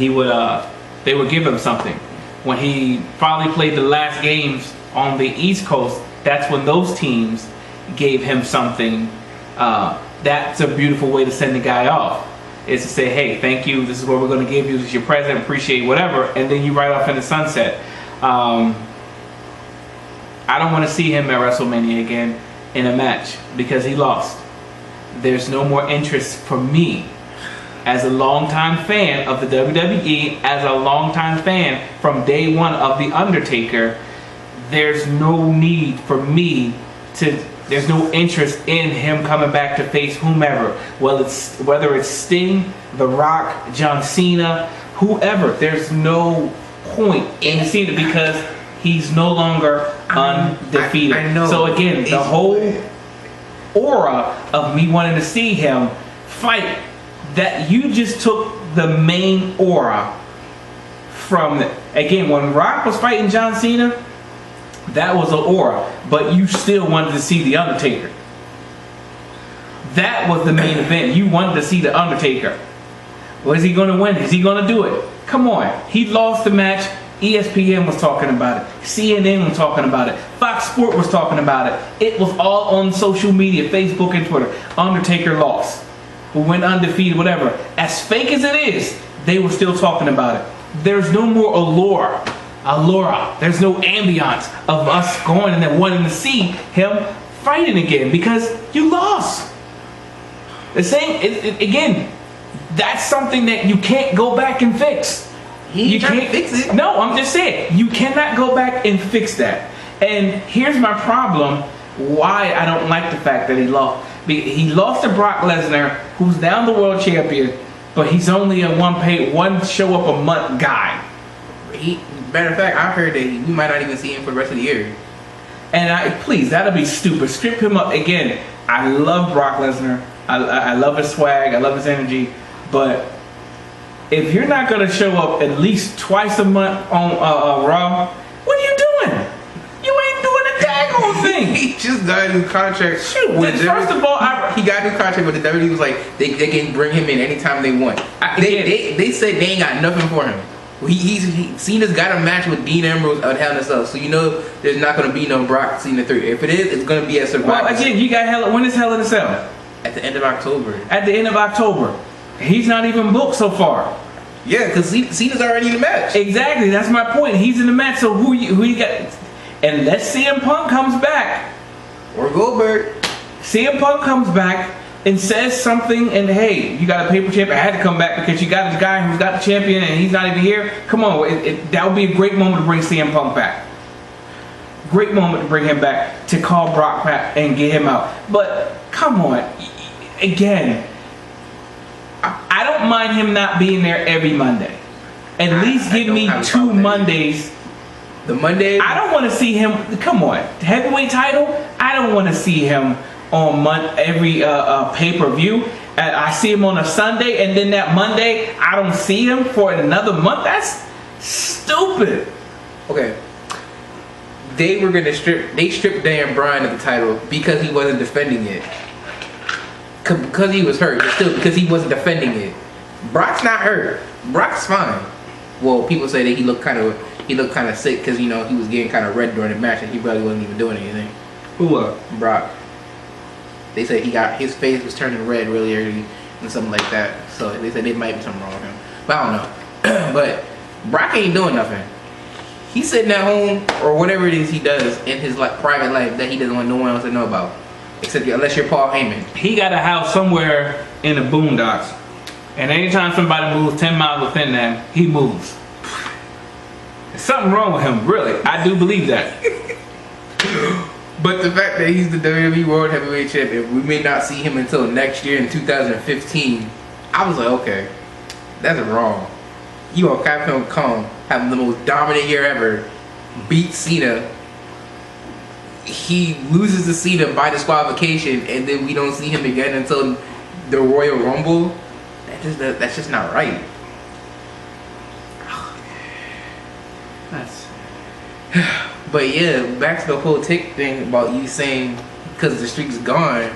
would give him something. When he finally played the last games on the East Coast, that's when those teams gave him something. That's a beautiful way to send the guy off. Is to say, "Hey, thank you. This is what we're going to give you. This is your present. Appreciate whatever," and then you ride off in the sunset. I don't want to see him at WrestleMania again in a match because he lost. There's no more interest for me as a longtime fan of the WWE, as a longtime fan from day one of The Undertaker. There's no need for me to. There's no interest in him coming back to face whomever. Well, whether it's Sting, The Rock, John Cena, whoever. There's no point in Cena because he's no longer undefeated. I know. So again, the whole aura of me wanting to see him fight, that you just took the main aura from it. Again, when Rock was fighting John Cena, that was an aura, but you still wanted to see The Undertaker. That was the main event. You wanted to see The Undertaker. Was he going to win? Is he going to do it? Come on. He lost the match. ESPN was talking about it. CNN was talking about it. Fox Sports was talking about it. It was all on social media, Facebook and Twitter. Undertaker lost. Who went undefeated, whatever. As fake as it is, they were still talking about it. There's no more allure. There's no ambiance of us going and then wanting to see him fighting again because you lost. The same, again, that's something that you can't go back and fix. You can't fix it. No, I'm just saying, you cannot go back and fix that. And here's my problem, why I don't like the fact that he lost. He lost to Brock Lesnar, who's now the world champion, but he's only a one show up a month guy. Matter of fact, I heard that we might not even see him for the rest of the year. And please, that'll be stupid. Strip him up again. I love Brock Lesnar. I love his swag. I love his energy. But if you're not gonna show up at least twice a month on Raw, what are you doing? You ain't doing a daggone thing. He just got a new contract. Shoot. First of all, he got a new contract with the WWE. Was like they can bring him in anytime they want. They said they ain't got nothing for him. Cena's got a match with Dean Ambrose at Hell in a Cell, so you know there's not going to be no Brock Cena 3. If it is, it's going to be at Survivor. Well, again, you got when is Hell in a Cell? At the end of October. At the end of October. He's not even booked so far. Yeah, because Cena's already in the match. Exactly, that's my point. He's in the match, so who you got? Unless CM Punk comes back. Or Goldberg. CM Punk comes back and says something, and hey, you got a paper champion. I had to come back because you got this guy who's got the champion and he's not even here. Come on, that would be a great moment to bring CM Punk back. Great moment to bring him back, to call Brock back and get him out. But come on, again, I don't mind him not being there every Monday. At least give me 2 Mondays. The Monday? I don't want to see him. Come on, heavyweight title. I don't want to see him on every pay-per-view. I see him on a Sunday, and then that Monday I don't see him for another month. That's stupid. Okay. They were gonna stripped Dan Bryan of the title because he wasn't defending it. Because he was hurt, but still because he wasn't defending it. Brock's not hurt. Brock's fine. Well, people say that he looked kind of sick because he was getting kind of red during the match and he probably wasn't even doing anything. Who? Brock. They said his face was turning red really early and something like that. So they said there might be something wrong with him. But I don't know. But Brock ain't doing nothing. He's sitting at home or whatever it is he does in his private life that he doesn't want no one else to know about. Except unless you're Paul Heyman. He got a house somewhere in the boondocks. And anytime somebody moves 10 miles within that, he moves. There's something wrong with him, really. I do believe that. But the fact that he's the WWE World Heavyweight Champion, we may not see him until next year in 2015. I was like, okay, that's wrong. You on Capcom Kong having the most dominant year ever, beat Cena. He loses to Cena by disqualification, and then we don't see him again until the Royal Rumble. That's just not right. But yeah, back to the whole tick thing about you saying because the streak's gone.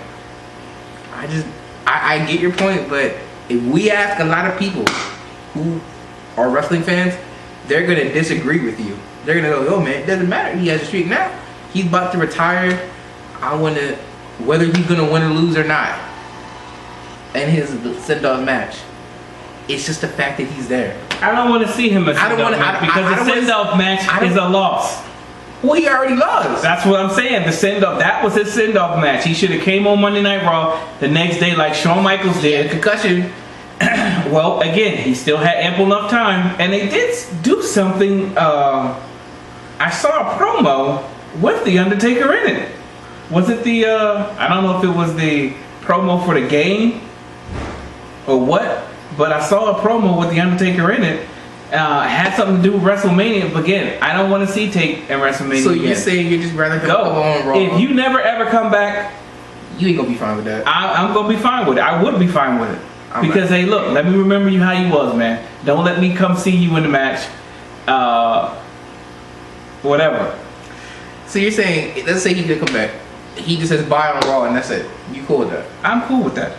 I get your point, but if we ask a lot of people who are wrestling fans, they're gonna disagree with you. They're gonna go, "Oh man, it doesn't matter. He has a streak now. He's about to retire. I wanna, whether he's gonna win or lose or not, and his send-off match. It's just the fact that he's there. I don't want to see him as a send-off match because the send-off match is a loss. who he already loves. That's what I'm saying. The send-off. That was his send-off match. He should have came on Monday Night Raw the next day like Shawn Michaels did. Concussion. Well, again, he still had ample enough time, and they did do something. I saw a promo with the Undertaker in it. Was it the? I don't know if it was the promo for the game or what, but I saw a promo with the Undertaker in it. Had something to do with WrestleMania. But again, I don't want to see Take in WrestleMania. So you're saying you're just rather go on Raw? If you never ever come back, you ain't gonna be fine with that. I'm gonna be fine with it. I would be fine with it. Because hey, look, let me remember you how you was, man. Don't let me come see you in the match. Whatever. So you're saying, let's say he could come back. He just says bye on Raw and that's it. You cool with that? I'm cool with that.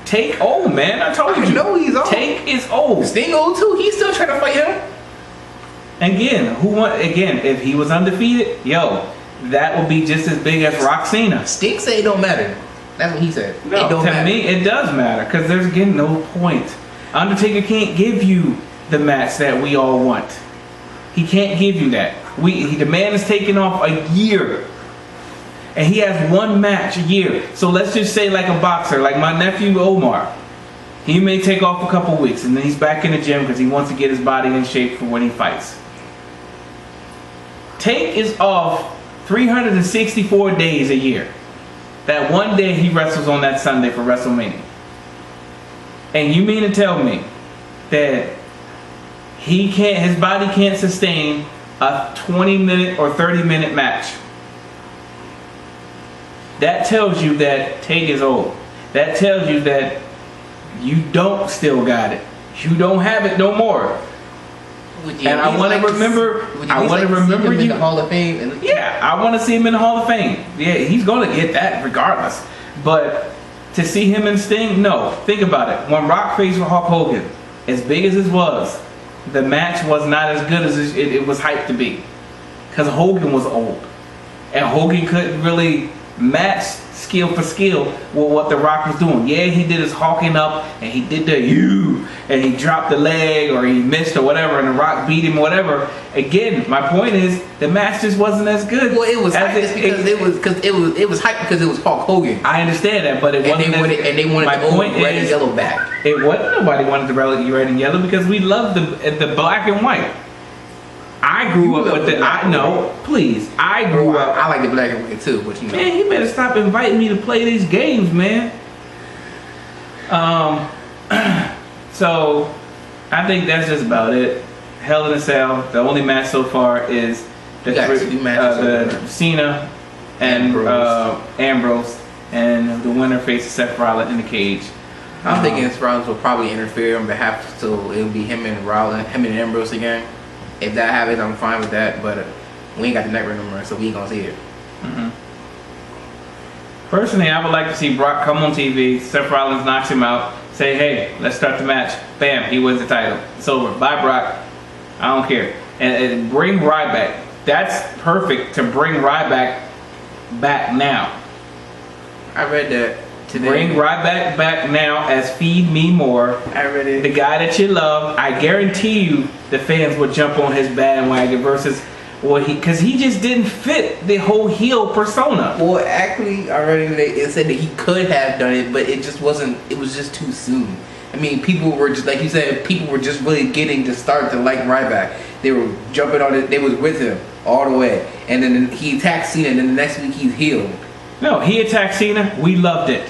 Take old, man. I told you. I know he's old. Take is old. Sting old too. He's still trying to fight him. Again, if he was undefeated, yo, that would be just as big as Cena. Sting said it don't matter. That's what he said. No, it don't to matter. me, it does matter because there's again no point. Undertaker can't give you the match that we all want. He can't give you that. The man is taking off a year, and he has one match a year. So let's just say like a boxer, like my nephew Omar. He may take off a couple weeks, and then he's back in the gym because he wants to get his body in shape for when he fights. Take is off 364 days a year. That one day he wrestles on that Sunday for WrestleMania. And you mean to tell me that his body can't sustain a 20-minute or 30-minute match? That tells you that Take is old. That tells you that you don't still got it. You don't have it no more. And I want to remember. I want to remember you in the Hall of Fame. Yeah, I want to see him in the Hall of Fame. Yeah, he's going to get that regardless. But to see him in Sting, no. Think about it. When Rock faced with Hulk Hogan, as big as it was, the match was not as good as it was hyped to be, because Hogan was old, and Hogan couldn't really match skill for skill with what The Rock was doing. Yeah, he did his hawking up, and he did the and he dropped the leg, or he missed, or whatever, and The Rock beat him, or whatever. Again, my point is, the match just wasn't as good. Well, it was hyped because it was hyped because it was Hulk Hogan. I understand that, but it wasn't. And they wanted the old red and yellow back. It wasn't. Nobody wanted the red and yellow because we loved the black and white. I grew up with it. I grew up. I like the black and white too, but you know. Man, you better stop inviting me to play these games, man. So I think that's just about it. Hell in a Cell. The only match so far is the Cena and Ambrose, and the winner faces Seth Rollins in the cage. I'm thinking Seth Rollins will probably interfere on behalf, so it'll be him and Ambrose again. If that happens, I'm fine with that, but we ain't got the network no more, so we ain't gonna see it. Mm-hmm. Personally, I would like to see Brock come on TV, Seth Rollins knocks him out, say, hey, let's start the match. Bam, he wins the title. It's over. Bye, Brock. I don't care. And bring Ryback. That's perfect to bring Ryback back now. I read that today. Bring Ryback back now as Feed Me More. I read it. The guy that you love. I guarantee you the fans would jump on his bandwagon versus because he just didn't fit the whole heel persona. Well, actually, already it said that he could have done it, but it just wasn't. It was just too soon. I mean, people were just, like you said, people were just really getting to start to like Ryback. They were jumping on it. They was with him all the way, and then he attacked Cena, and then the next week he's healed. No, he attacked Cena. We loved it.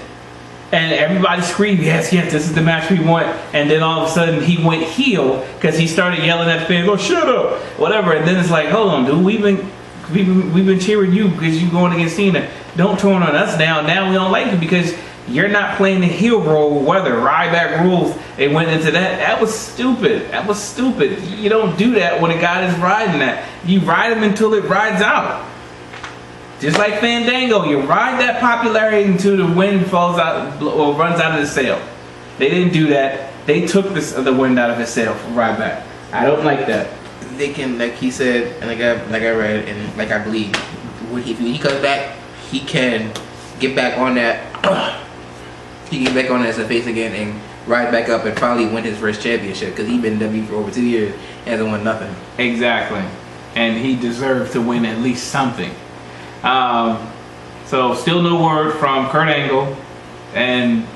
And everybody screamed, yes, this is the match we want. And then all of a sudden he went heel because he started yelling at fans, oh, shut up, whatever. And then it's like, hold on, dude, we've been cheering you because you're going against Cena. Don't turn on us now. Now we don't like you because you're not playing the heel role. Whether Ryback rules, they went into that. That was stupid. That was stupid. You don't do that when a guy is riding that. You ride him until it rides out. Just like Fandango, you ride that popularity until the wind falls out or runs out of the sail. They didn't do that. They took the wind out of his sail for Ryback. I don't like that. They can, like he said, and like I read, and like I believe, when he comes back, he can get back on that. He can get back on that as a face again and ride back up and finally win his first championship because he's been in W for over 2 years and hasn't won nothing. Exactly. and he deserved to win at least something. So still no word from Kurt Angle, and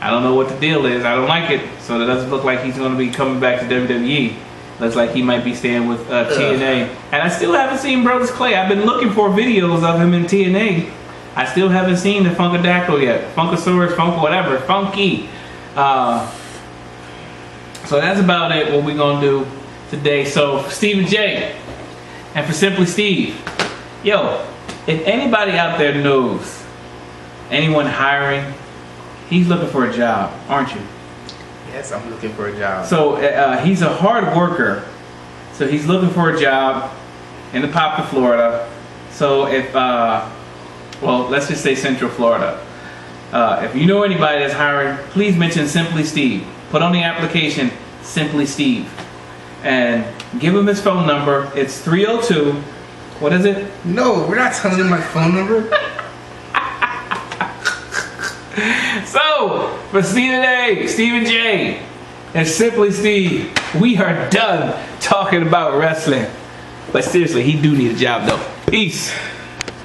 I don't know what the deal is. I don't like it, so it doesn't look like he's going to be coming back to WWE. Looks like he might be staying with TNA. And I still haven't seen Brodus Clay. I've been looking for videos of him in TNA. I still haven't seen the Funkadactyl yet. Funkasaurus, Funk, whatever. Funky. So that's about it, what we're going to do today. So, for Stephen J. and for Simply Steve. Yo, if anybody out there knows anyone hiring, he's looking for a job, aren't you? Yes, I'm looking for a job. So he's a hard worker. So he's looking for a job in the Poplar, Florida. So if, well, let's just say Central Florida. If you know anybody that's hiring, please mention Simply Steve. Put on the application Simply Steve. And give him his phone number. It's 302. What is it? No, we're not telling him my phone number. So, for Stephen A, Stephen J, and Simply Steve, we are done talking about wrestling. But seriously, he do need a job though. Peace.